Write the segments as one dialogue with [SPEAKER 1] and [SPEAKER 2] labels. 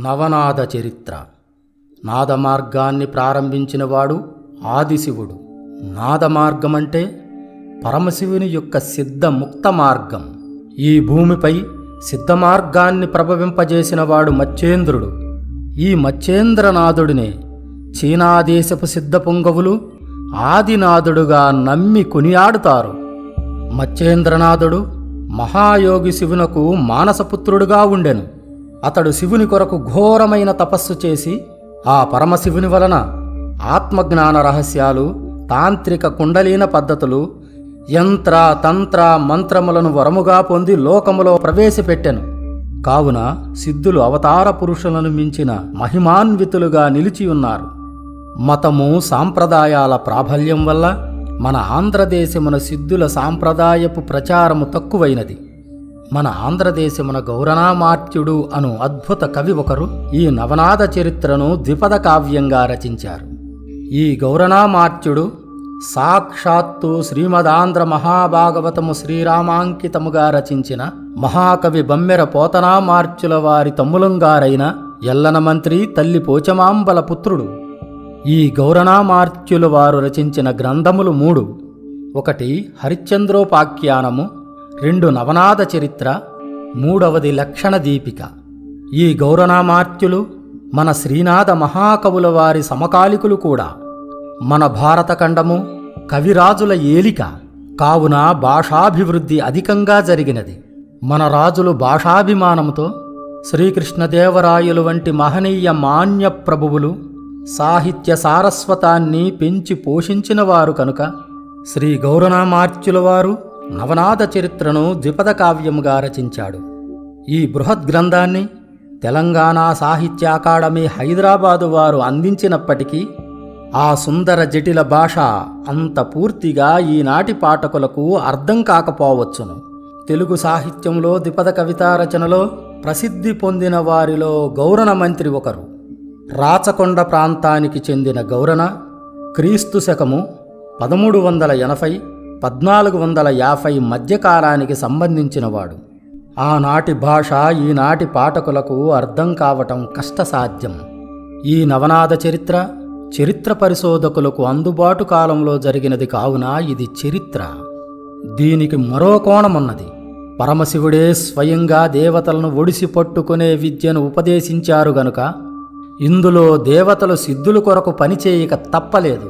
[SPEAKER 1] నవనాద చరిత్ర. నాదమార్గాన్ని ప్రారంభించినవాడు ఆదిశివుడు. నాదమార్గమంటే పరమశివుని యొక్క సిద్ధముక్త మార్గం. ఈ భూమిపై సిద్ధమార్గాన్ని ప్రభవింపజేసినవాడు మచ్చేంద్రుడు. ఈ మచ్చేంద్రనాథుడినే చీనాదేశపు సిద్ధపుంగవులు ఆదినాథుడుగా నమ్మి కొనియాడుతారు. మచ్చేంద్రనాథుడు మహాయోగి శివునకు మానసపుత్రుడుగా ఉండెను. అతడు శివుని కొరకు ఘోరమైన తపస్సు చేసి ఆ పరమశివుని వలన ఆత్మజ్ఞాన రహస్యాలు, తాంత్రిక కుండలీన పద్ధతులు, యంత్ర తంత్ర మంత్రములను వరముగా పొంది లోకములో ప్రవేశపెట్టెను. కావున సిద్ధులు అవతార పురుషులను మించిన మహిమాన్వితులుగా నిలిచియున్నారు. మతము సాంప్రదాయాల ప్రాబల్యం వల్ల మన ఆంధ్రదేశమున సిద్ధుల సాంప్రదాయపు ప్రచారము తక్కువైనది. మన ఆంధ్రదేశమున గౌరనామార్త్యుడు అను అద్భుత కవి ఒకరు ఈ నవనాద చరిత్రను ద్విపద కావ్యంగా రచించారు. ఈ గౌరనామార్త్యుడు సాక్షాత్తు శ్రీమదాంధ్ర మహాభాగవతము శ్రీరామాంకితముగా రచించిన మహాకవి బమ్మెర పోతనామార్చుల వారి తమ్ములంగారైన ఎల్లన మంత్రి తల్లి పోచమాంబల పుత్రుడు. ఈ గౌరనామార్త్యుల వారు రచించిన గ్రంథములు 3. 1 హరిశ్చంద్రోపాఖ్యానము, 2 నవనాద చరిత్ర, 3వది లక్షణ దీపిక. ఈ గౌరనామార్త్యులు మన శ్రీనాథ మహాకవుల వారి సమకాలికులు కూడా. మన భారతఖండము కవిరాజుల ఏలిక కావున భాషాభివృద్ధి అధికంగా జరిగినది. మన రాజులు భాషాభిమానముతో శ్రీకృష్ణదేవరాయలు వంటి మహనీయ మాన్య ప్రభువులు సాహిత్య సారస్వతాన్ని పెంచి పోషించినవారు కనుక శ్రీ గౌరనామార్త్యుల వారు నవనాద చరిత్రను ద్విపద కావ్యముగా రచించాడు. ఈ బృహద్ గ్రంథాన్ని తెలంగాణ సాహిత్య అకాడమీ హైదరాబాదు వారు అందించినప్పటికీ ఆ సుందర జటిల భాష అంత పూర్తిగా ఈనాటి పాఠకులకు అర్థం కాకపోవచ్చును. తెలుగు సాహిత్యంలో ద్విపద కవితా రచనలో ప్రసిద్ధి పొందిన వారిలో గౌరన మంత్రి ఒకరు. రాచకొండ ప్రాంతానికి చెందిన గౌరన క్రీస్తు శకము 1380 1450 మధ్యకాలానికి సంబంధించినవాడు. ఆనాటి భాష ఈనాటి పాఠకులకు అర్థం కావటం కష్టసాధ్యం. ఈ నవనాద చరిత్ర పరిశోధకులకు అందుబాటు కాలంలో జరిగినది కావున ఇది చరిత్ర. దీనికి మరో కోణమున్నది. పరమశివుడే స్వయంగా దేవతలను ఒడిసి పట్టుకునే విద్యను ఉపదేశించారు గనుక ఇందులో దేవతలు సిద్ధుల కొరకు పనిచేయక తప్పలేదు.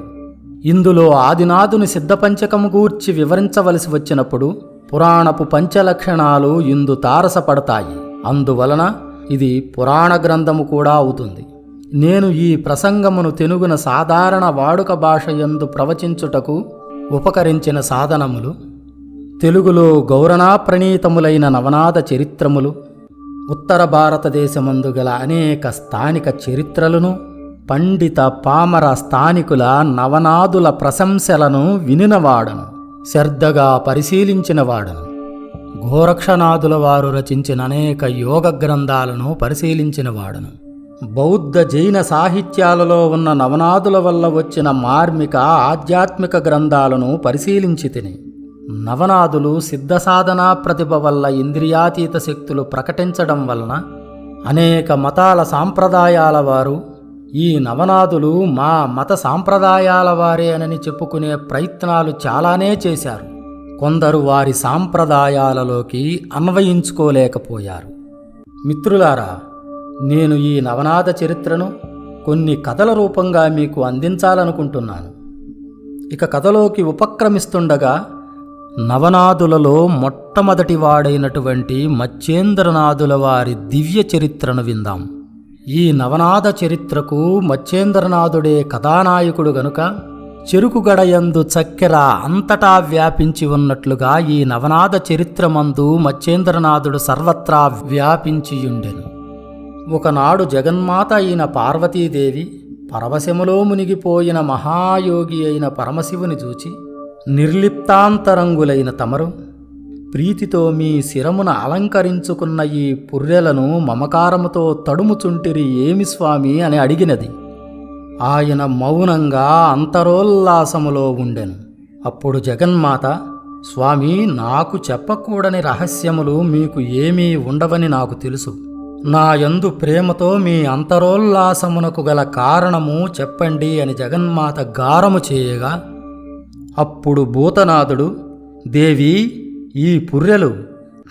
[SPEAKER 1] ఇందులో ఆదినాథుని సిద్ధపంచకము గూర్చి వివరించవలసి వచ్చినప్పుడు పురాణపు పంచలక్షణాలు ఇందు తారసపడతాయి. అందువలన ఇది పురాణ గ్రంథము కూడా అవుతుంది. నేను ఈ ప్రసంగమును తెలుగున సాధారణ వాడుక భాష యందు ప్రవచించుటకు ఉపకరించిన సాధనములు తెలుగులో గౌరనా ప్రణీతములైన నవనాద చరిత్రములు, ఉత్తర భారతదేశమందు గల అనేక స్థానిక చరిత్రలను, పండిత పామర స్థానికుల నవనాదుల ప్రశంసలను వినినవాడను, శ్రద్ధగా పరిశీలించినవాడను. గోరక్షనాథుల వారు రచించిన అనేక యోగ గ్రంథాలను పరిశీలించినవాడను. బౌద్ధ జైన సాహిత్యాలలో ఉన్న నవనాదుల వల్ల వచ్చిన మార్మిక ఆధ్యాత్మిక గ్రంథాలను పరిశీలించి తిని నవనాదులు సిద్ధసాధనా ప్రతిభ వల్ల ఇంద్రియాతీత శక్తులు ప్రకటించడం వలన అనేక మతాల సాంప్రదాయాల వారు ఈ నవనాదులు మా మత సాంప్రదాయాల వారే అని చెప్పుకునే ప్రయత్నాలు చాలానే చేశారు. కొందరు వారి సాంప్రదాయాలలోకి అన్వయించుకోలేకపోయారు. మిత్రులారా, నేను ఈ నవనాద చరిత్రను కొన్ని కథల రూపంగా మీకు అందించాలనుకుంటున్నాను. ఇక కథలోకి ఉపక్రమిస్తుండగా నవనాదులలో మొట్టమొదటి వాడైనటువంటి మచ్చేంద్రనాథుల వారి దివ్య చరిత్రను విందాం. ఈ నవనాద చరిత్రకు మచ్చేంద్రనాథుడే కథానాయకుడు గనుక చెరుకుగడయందు చక్కెర అంతటా వ్యాపించి ఉన్నట్లుగా ఈ నవనాద చరిత్రమందు మచ్చేంద్రనాథుడు సర్వత్రా వ్యాపించియుండెను. ఒకనాడు జగన్మాత అయిన పార్వతీదేవి పరవశములో మునిగిపోయిన మహాయోగి అయిన పరమశివుని చూచి, నిర్లిప్తాంతరంగులైన తమరు ప్రీతితో మీ శిరమున అలంకరించుకున్న ఈ పుర్రెలను మమకారముతో తడుముచుంటిరి ఏమి స్వామి అని అడిగినది. ఆయన మౌనంగా అంతరోల్లాసములో ఉండెను. అప్పుడు జగన్మాత, స్వామి, నాకు చెప్పకూడని రహస్యములు మీకు ఏమీ ఉండవని నాకు తెలుసు. నా యందు ప్రేమతో మీ అంతరోల్లాసమునకు గల కారణము చెప్పండి అని జగన్మాత గారము చేయగా, అప్పుడు భూతనాథుడు, దేవి, ఈ పుర్రెలు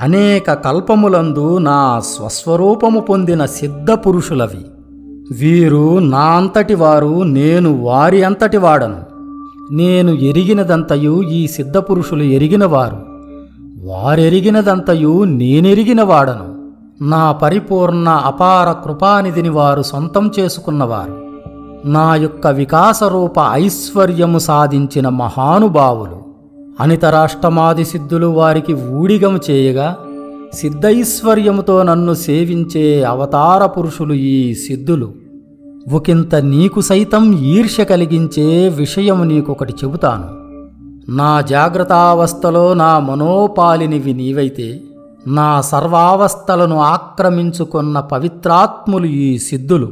[SPEAKER 1] అనేక కల్పములందు నా స్వస్వరూపము పొందిన సిద్ధ పురుషులవి. వీరు నా అంతటి వారు, నేను వారి అంతటి వాడను. నేను ఎరిగినదంతయు ఈ సిద్ధపురుషులు ఎరిగినవారు, వారెరిగినదంతయు నేనెరిగిన వాడను. నా పరిపూర్ణ అపార కృపానిధిని వారు సొంతం చేసుకున్నవారు. నా యొక్క వికాసరూప ఐశ్వర్యము సాధించిన మహానుభావులు. అనితరాష్టమాది సిద్ధులు వారికి ఊడిగము చేయగా, సిద్ధైశ్వర్యముతో నన్ను సేవించే అవతార పురుషులు ఈ సిద్ధులు. ఒకంత నీకు సైతం ఈర్ష్య కలిగించే విషయము నీకొకటి చెబుతాను. నా జాగ్రత్తావస్థలో నా మనోపాలినివి నీవైతే, నా సర్వావస్థలను ఆక్రమించుకున్న పవిత్రాత్ములు ఈ సిద్ధులు.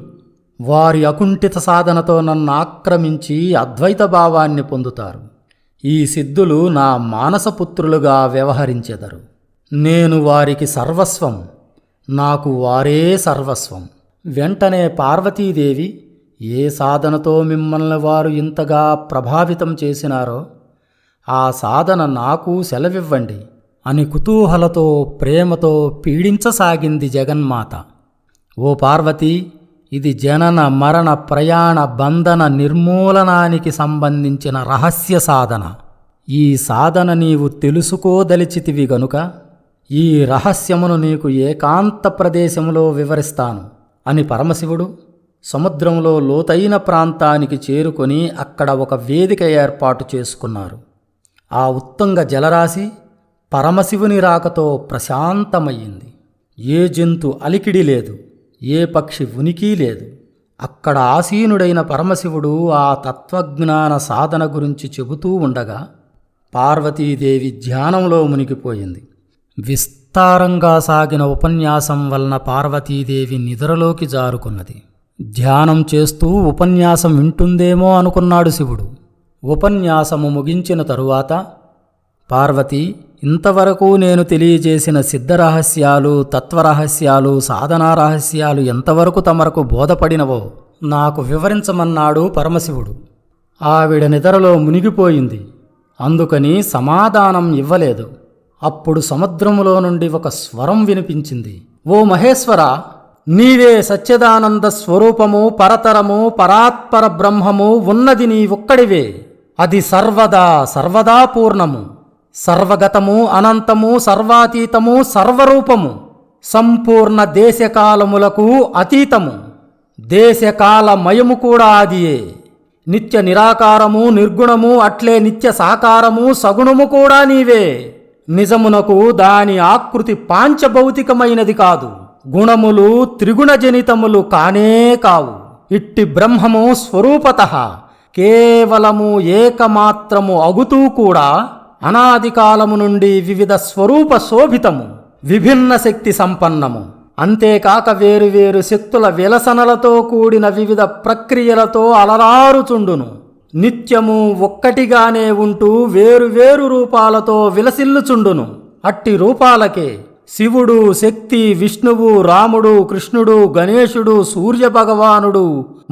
[SPEAKER 1] వారి అకుంఠిత సాధనతో నన్ను ఆక్రమించి అద్వైత భావాన్ని పొందుతారు. ఈ సిద్ధులు నా మానసపుత్రులుగా వ్యవహరించెదరు. నేను వారికి సర్వస్వం, నాకు వారే సర్వస్వం. వెంటనే పార్వతీదేవి, ఏ సాధనతో మిమ్మల్ని వారు ఇంతగా ప్రభావితం చేసినారో ఆ సాధన నాకు సెలవివ్వండి అని కుతూహలతో ప్రేమతో పీడించసాగింది జగన్మాత. ఓ పార్వతి, ఇది జనన మరణ ప్రయాణ బంధన నిర్మూలనానికి సంబంధించిన రహస్య సాధన. ఈ సాధన నీవు తెలుసుకోదలిచితివి గనుక ఈ రహస్యమును నీకు ఏకాంత ప్రదేశములో వివరిస్తాను అని పరమశివుడు సముద్రంలో లోతైన ప్రాంతానికి చేరుకొని అక్కడ ఒక వేదిక ఏర్పాటు చేసుకున్నారు. ఆ ఉత్తంగ జలరాశి పరమశివుని రాకతో ప్రశాంతమయ్యింది. ఏ జంతు అలికిడి లేదు, ఏ పక్షి ఉనికి లేదు. అక్కడ ఆసీనుడైన పరమశివుడు ఆ తత్వజ్ఞాన సాధన గురించి చెబుతూ ఉండగా పార్వతీదేవి ధ్యానంలో మునిగిపోయింది. విస్తారంగా సాగిన ఉపన్యాసం వలన పార్వతీదేవి నిద్రలోకి జారుకున్నది. ధ్యానం చేస్తూ ఉపన్యాసం వింటుందేమో అనుకున్నాడు శివుడు. ఉపన్యాసము ముగించిన తరువాత, పార్వతి, ఇంతవరకు నేను తెలియజేసిన సిద్ధరహస్యాలు, తత్వరహస్యాలు, సాధనా రహస్యాలు ఎంతవరకు తమరకు బోధపడినవో నాకు వివరించమన్నాడు పరమశివుడు. ఆవిడ నిద్రలో మునిగిపోయింది, అందుకని సమాధానం ఇవ్వలేదు. అప్పుడు సముద్రములో నుండి ఒక స్వరం వినిపించింది. ఓ మహేశ్వర, నీవే సచ్చిదానంద స్వరూపము, పరతరము, పరాత్పర బ్రహ్మము, ఉన్నది నీ ఒక్కడివే. అది సర్వదా సర్వదా పూర్ణము, సర్వగతము, అనంతము, సర్వాతీతము, సర్వరూపము, సంపూర్ణ దేశకాలములకు అతీతము, దేశకాలమయము కూడా అదియే. నిత్య నిరాకారము, నిర్గుణము, అట్లే నిత్య సాకారము, సగుణము కూడా నీవే. నిజమునకు దాని ఆకృతి పాంచభౌతికమైనది కాదు, గుణములు త్రిగుణజనితములు కానే కావు. ఇట్టి బ్రహ్మము స్వరూపతః కేవలము ఏకమాత్రము అగుతూ కూడా అనాది కాలము నుండి వివిధ స్వరూప శోభితము, విభిన్న శక్తి సంపన్నము. అంతేకాక వేరువేరు శక్తుల విలసనలతో కూడిన వివిధ ప్రక్రియలతో అలరారుచుండును. నిత్యము ఒక్కటిగానే ఉంటూ వేరువేరు రూపాలతో విలసిల్లుచుండును. అట్టి రూపాలకే శివుడు, శక్తి, విష్ణువు, రాముడు, కృష్ణుడు, గణేశుడు, సూర్యభగవానుడు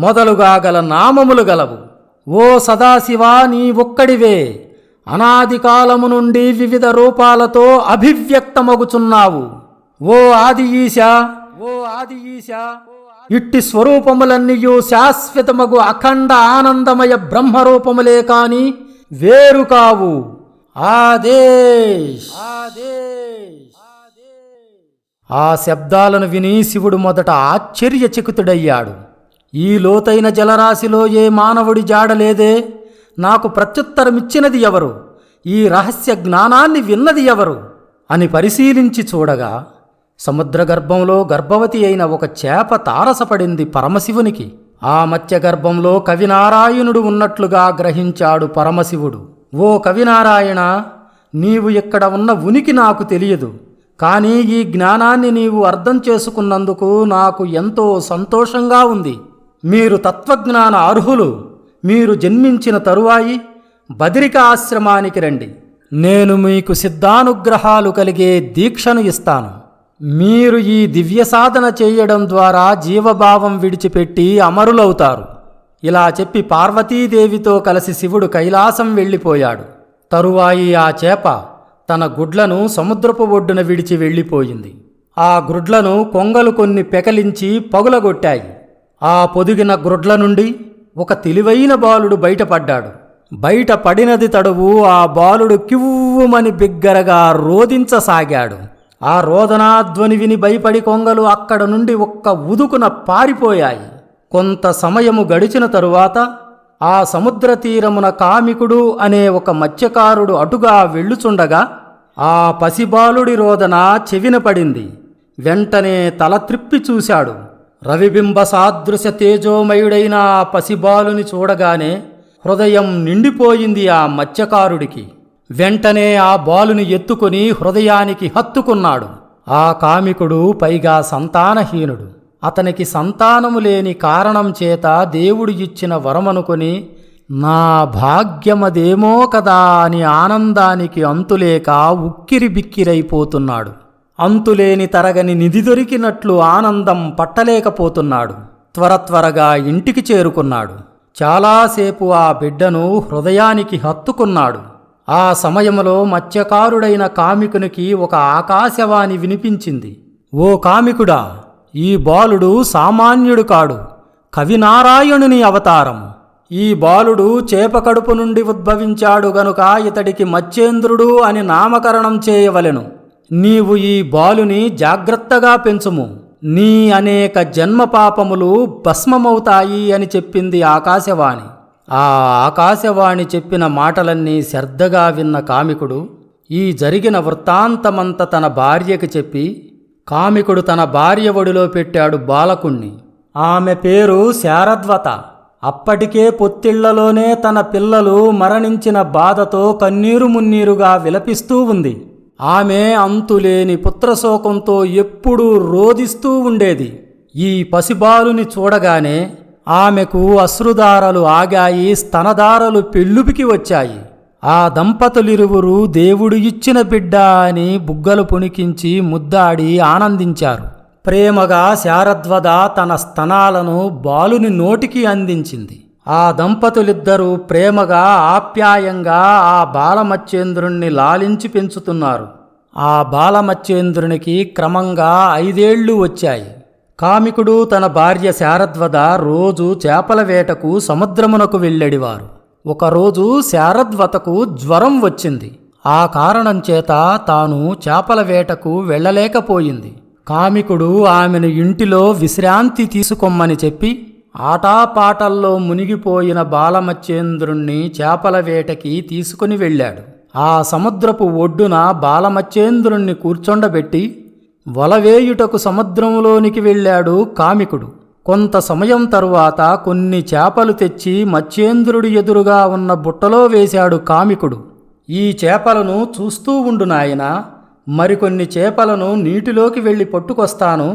[SPEAKER 1] మొదలుగా గల నామములు గలవు. ఓ సదాశివా, నీ ఒక్కడివే అనాది కాలము నుండి వివిధ రూపాలతో అభివ్యక్తమగుచున్నావు. ఓ ఆది ఈశా, ఓ ఆది ఈశా, ఇట్టి స్వరూపములన్నీయు శాశ్వతమగు అఖండ ఆనందమయ బ్రహ్మరూపములే కాని వేరు కావు. ఆదేశ్ ఆదేశ్. ఆ శబ్దాలను విని శివుడు మొదట ఆశ్చర్యచకితుడయ్యాడు. ఈ లోతైన జలరాశిలో ఏ మానవుడి జాడలేదే. నాకు ప్రత్యుత్తరమిచ్చినది ఎవరు? ఈ రహస్య జ్ఞానాన్ని విన్నది ఎవరు అని పరిశీలించి చూడగా సముద్ర గర్భంలో గర్భవతి అయిన ఒక చేప తారసపడింది పరమశివునికి. ఆ మత్స్య గర్భంలో కవినారాయణుడు ఉన్నట్లుగా గ్రహించాడు పరమశివుడు. ఓ కవినారాయణ, నీవు ఇక్కడ ఉన్న ఉనికి నాకు తెలియదు, కానీ ఈ జ్ఞానాన్ని నీవు అర్థం చేసుకున్నందుకు నాకు ఎంతో సంతోషంగా ఉంది. మీరు తత్వజ్ఞాన అర్హులు. మీరు జన్మించిన తరువాయి బదరిక ఆశ్రమానికి రండి. నేను మీకు సిద్ధానుగ్రహాలు కలిగే దీక్షను ఇస్తాను. మీరు ఈ దివ్య సాధన చేయడం ద్వారా జీవభావం విడిచిపెట్టి అమరులవుతారు. ఇలా చెప్పి పార్వతీదేవితో కలిసి శివుడు కైలాసం వెళ్ళిపోయాడు. తరువాయి ఆ చేప తన గుడ్లను సముద్రపు ఒడ్డున విడిచి వెళ్ళిపోయింది. ఆ గ్రుడ్లను కొంగలు కొన్ని పెకలించి పగులగొట్టాయి. ఆ పొదిగిన గ్రుడ్ల నుండి ఒక తెలివైన బాలుడు బయటపడ్డాడు. బయట పడినది తడువు ఆ బాలుడు కివ్వుమని బిగ్గరగా రోదించసాగాడు. ఆ రోదనాధ్వని విని భయపడి కొంగలు అక్కడ నుండి ఒక్క ఉదుకున పారిపోయాయి. కొంత సమయము గడిచిన తరువాత ఆ సముద్ర తీరమున కామికుడు అనే ఒక మత్స్యకారుడు అటుగా వెళ్ళుచుండగా ఆ పసిబాలుడి రోదన చెవిన పడింది. వెంటనే తల త్రిప్పి చూశాడు. రవిబింబ సాదృశ తేజోమయుడైన ఆ పసిబాలుని చూడగానే హృదయం నిండిపోయింది ఆ మత్స్యకారుడికి. వెంటనే ఆ బాలుని ఎత్తుకుని హృదయానికి హత్తుకున్నాడు. ఆ కామికుడు పైగా సంతానహీనుడు. అతనికి సంతానము లేని కారణం చేత దేవుడు ఇచ్చిన వరమనుకొని నా భాగ్యమదేమో కదా అని ఆనందానికి అంతులేక ఉక్కిరిబిక్కిరైపోతున్నాడు. అంతులేని తరగని నిధి దొరికినట్లు ఆనందం పట్టలేకపోతున్నాడు. త్వరగా ఇంటికి చేరుకున్నాడు. చాలాసేపు ఆ బిడ్డను హృదయానికి హత్తుకున్నాడు. ఆ సమయంలో మత్స్యకారుడైన కామికునికి ఒక ఆకాశవాణి వినిపించింది. ఓ కామికుడా, ఈ బాలుడు సామాన్యుడు కాడు, కవినారాయణుని అవతారం. ఈ బాలుడు చేప కడుపు నుండి ఉద్భవించాడు గనుక ఇతడికి మత్స్యేంద్రుడు అని నామకరణం చేయవలెను. నీవు ఈ బాలుని జాగ్రత్తగా పెంచుము. నీ అనేక జన్మ పాపములు భస్మమవుతాయి అని చెప్పింది ఆకాశవాణి. ఆ ఆకాశవాణి చెప్పిన మాటలన్నీ శ్రద్ధగా విన్న కామికుడు ఈ జరిగిన వృత్తాంతమంత తన భార్యకి చెప్పి, కామికుడు తన భార్య ఒడిలో పెట్టాడు బాలకుణ్ణి. ఆమె పేరు శారద్వత. అప్పటికే పొత్తిళ్లలోనే తన పిల్లలు మరణించిన బాధతో కన్నీరు మున్నీరుగా విలపిస్తూ ఉంది. ఆమె అంతులేని పుత్రశోకంతో ఎప్పుడూ రోదిస్తూ ఉండేది. ఈ పసిబాలుని చూడగానే ఆమెకు అశ్రుధారలు ఆగాయి, స్తనధారలు పెళ్ళుపికి వచ్చాయి. ఆ దంపతులిరువురు దేవుడు ఇచ్చిన బిడ్డ అని బుగ్గలు పుణికించి ముద్దాడి ఆనందించారు. ప్రేమగా శారద్వద తన స్తనాలను బాలుని నోటికి అందించింది. ఆ దంపతులిద్దరూ ప్రేమగా ఆప్యాయంగా ఆ బాలమత్స్యేంద్రుణ్ణి లాలించి పెంచుతున్నారు. ఆ బాలమత్స్యేంద్రునికి క్రమంగా 5 ఏళ్లు వచ్చాయి. కామికుడు తన భార్య శారద్వద రోజు చేపల వేటకు సముద్రమునకు వెళ్ళేడివారు. ఒకరోజు శారద్వతకు జ్వరం వచ్చింది. ఆ కారణం చేత తాను చేపల వేటకు వెళ్ళలేకపోయింది. కామికుడు ఆమెను ఇంటిలో విశ్రాంతి తీసుకోమని చెప్పి ఆటాపాటల్లో మునిగిపోయిన బాలమత్స్యేంద్రుణ్ణి చేపల వేటకి తీసుకుని వెళ్ళాడు. ఆ సముద్రపు ఒడ్డున బాలమత్స్యేంద్రుణ్ణి కూర్చొండబెట్టి వలవేయుటకు సముద్రంలోనికి వెళ్ళాడు కామికుడు. కొంత సమయం తరువాత కొన్ని చేపలు తెచ్చి మత్స్యేంద్రుడి ఎదురుగా ఉన్న బుట్టలో వేశాడు కామికుడు. ఈ చేపలను చూస్తూ ఉండు నాయనా, మరికొన్ని చేపలను నీటిలోకి వెళ్ళి పట్టుకొస్తాను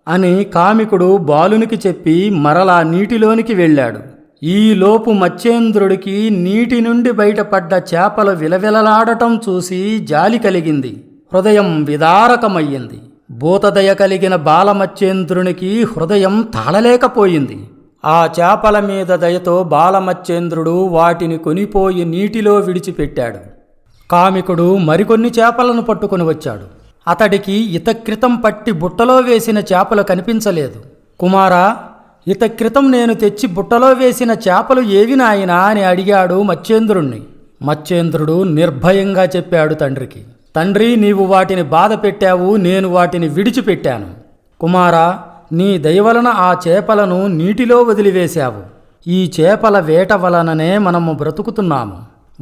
[SPEAKER 1] అని కామికుడు బాలునికి చెప్పి మరలా నీటిలోనికి వెళ్ళాడు. ఈలోపు మత్స్యేంద్రుడికి నీటి నుండి బయటపడ్డ చేపలు విలవిలలాడటం చూసి జాలి కలిగింది. హృదయం విదారకమయ్యింది. భూతదయ కలిగిన బాలమత్స్యేంద్రునికి హృదయం తాళలేకపోయింది. ఆ చేపల మీద దయతో బాలమత్స్యేంద్రుడు వాటిని కొనిపోయి నీటిలో విడిచిపెట్టాడు. కామికుడు మరికొన్ని చేపలను పట్టుకొని వచ్చాడు. అతడికి ఇతక్రితం పట్టి బుట్టలో వేసిన చేపలు కనిపించలేదు. కుమారా, ఇతక్రితం నేను తెచ్చి బుట్టలో వేసిన చేపలు ఏవి నాయనా అని అడిగాడు మత్స్యేంద్రుణ్ణి. మత్స్యేంద్రుడు నిర్భయంగా చెప్పాడు తండ్రికి, తండ్రి, నీవు వాటిని బాధ పెట్టావు, నేను వాటిని విడిచిపెట్టాను. కుమారా, నీ దయవలన ఆ చేపలను నీటిలో వదిలివేశావు. ఈ చేపల వేట వలననే మనము బ్రతుకుతున్నాము.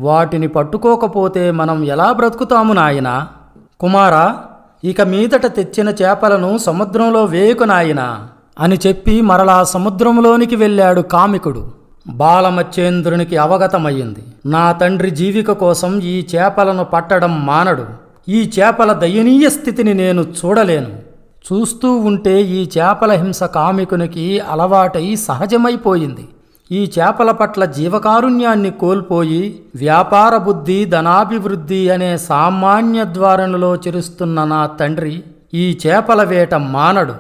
[SPEAKER 1] వాటిని పట్టుకోకపోతే మనం ఎలా బ్రతుకుతాము నాయనా? కుమారా, ఇక మీదట తెచ్చిన చేపలను సముద్రంలో వేయకు నాయనా అని చెప్పి మరలా సముద్రంలోనికి వెళ్ళాడు కామికుడు. బాలమత్స్యేంద్రునికి అవగతమయ్యింది, నా తండ్రి జీవిక కోసం ఈ చేపలను పట్టడం మానడు. ఈ చేపల దయనీయ స్థితిని నేను చూడలేను. చూస్తూ ఉంటే ఈ చేపల హింస కామికునికి అలవాటై సహజమైపోయింది. ఈ చేపల పట్ల జీవకారుణ్యాన్ని కోల్పోయి వ్యాపార బుద్ధి, ధనాభివృద్ధి అనే సామాన్య ద్వారణలో చిరుస్తున్న నా తండ్రి ఈ చేపల వేట మానడు.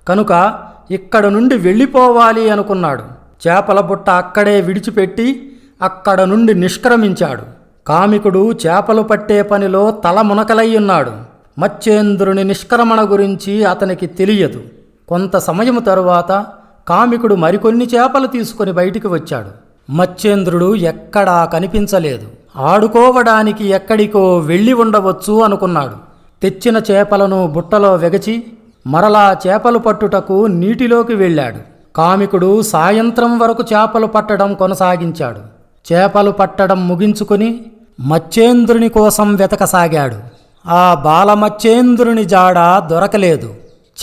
[SPEAKER 1] కనుక ఇక్కడ నుండి వెళ్ళిపోవాలి అనుకున్నాడు. చేపల బుట్ట అక్కడే విడిచిపెట్టి అక్కడ నుండి నిష్క్రమించాడు. కామికుడు చేపలు పట్టే పనిలో తలమునకలయ్యున్నాడు. మత్స్యేంద్రుని నిష్క్రమణ గురించి అతనికి తెలియదు. కొంత సమయము తరువాత కామికుడు మరికొన్ని చేపలు తీసుకొని బయటికి వచ్చాడు. మత్స్యేంద్రుడు ఎక్కడా కనిపించలేదు. ఆడుకోవడానికి ఎక్కడికో వెళ్ళి ఉండవచ్చు అనుకున్నాడు. తెచ్చిన చేపలను బుట్టలో వెగచి మరలా చేపలు పట్టుటకు నీటిలోకి వెళ్ళాడు. కామికుడు సాయంత్రం వరకు చేపలు పట్టడం కొనసాగించాడు. చేపలు పట్టడం ముగించుకుని మత్స్యేంద్రుని కోసం వెతకసాగాడు. ఆ బాలమత్స్యేంద్రుని జాడ దొరకలేదు.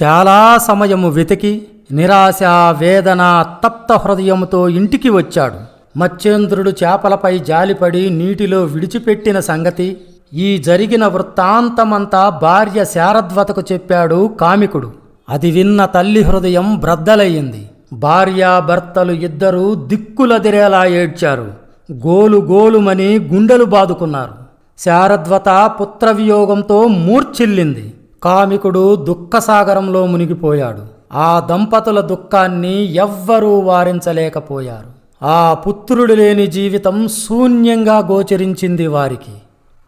[SPEAKER 1] చాలా సమయము వెతికి నిరాశ, వేదన, తప్త హృదయముతో ఇంటికి వచ్చాడు. మత్స్యేంద్రుడు చేపలపై జాలిపడి నీటిలో విడిచిపెట్టిన సంగతి, ఈ జరిగిన వృత్తాంతమంతా భార్య శారద్వతకు చెప్పాడు కామికుడు. అది విన్న తల్లి హృదయం బ్రద్దలయ్యింది. భార్యాభర్తలు ఇద్దరూ దిక్కులదిరేలా ఏడ్చారు. గోలు గోలుమని గుండెలు బాదుకున్నారు. శారద్వత పుత్రవియోగంతో మూర్ఛిల్లింది. కామికుడు దుఃఖసాగరంలో మునిగిపోయాడు. ఆ దంపతుల దుఃఖాన్ని ఎవ్వరూ వారించలేకపోయారు. ఆ పుత్రుడు లేని జీవితం శూన్యంగా గోచరించింది వారికి.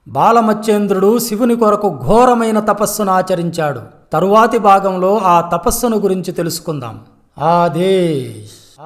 [SPEAKER 1] బాలమత్స్యేంద్రుడు శివుని కొరకు ఘోరమైన తపస్సును ఆచరించాడు. తరువాతి భాగంలో ఆ తపస్సును గురించి తెలుసుకుందాం. ఆదేశ్.